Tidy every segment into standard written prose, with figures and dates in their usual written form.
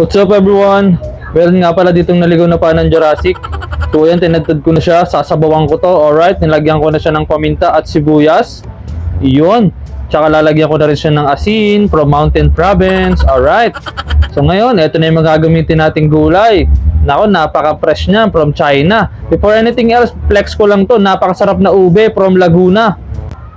What's up everyone? Well nga pala ditong naligaw na pa ng Jurassic. So yan, tinadtad ko na siya, sasabawan ko to. Alright, nilagyan ko na siya ng paminta at sibuyas. Iyon. Tsaka lalagyan ko na rin siya ng asin from Mountain Province. Alright. So ngayon, ito na yung magagamitin nating gulay. Nako, napaka-fresh niya from China. Before anything else, flex ko lang to. Napakasarap na ube from Laguna.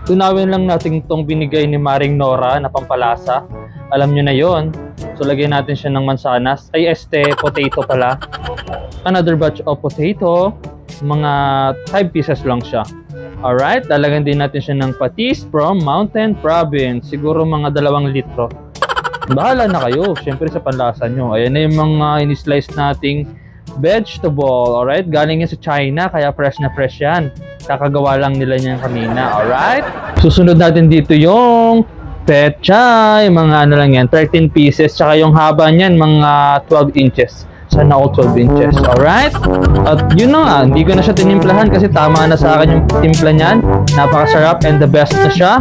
Tunawin lang natin itong binigay ni Maring Nora na pampalasa. Alam nyo na yon. So lagyan natin siya ng mansanas. Ay, potato pala. Another batch of potato. Mga 5 pieces lang siya. Alright, lalagyan din natin siya ng patis from Mountain Province. Siguro mga 2 litro. Bahala na kayo, syempre sa panlasa nyo. Ayan na yung mga in-slice nating vegetable. Alright, galing yan sa China, kaya fresh na fresh yan. Kakagawa lang nila niyan kanina. Alright, susunod natin dito yung pechay. Mga ano lang yan, 13 pieces. Tsaka yung haba niyan, mga 12 inches. Sana all 12 inches. Alright? At yun na nga, hindi ko na siya tinimplahan kasi tama na sa akin yung timpla niyan. Napakasarap and the best na siya.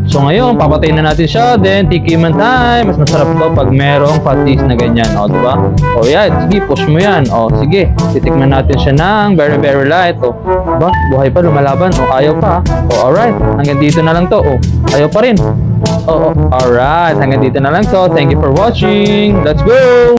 So ngayon, papatayin na natin siya. Then, tikiman time. Mas masarap to pag merong patis na ganyan. O, diba? O, yan. Sige, push mo yan. O, sige. Titikman natin siya ng very, very light. O, ba? Buhay pa, lumalaban. O, ayaw pa. O, alright. Hanggang dito na lang to. O, ayaw pa rin. O, alright. Hanggang dito na lang to. Thank you for watching. Let's go!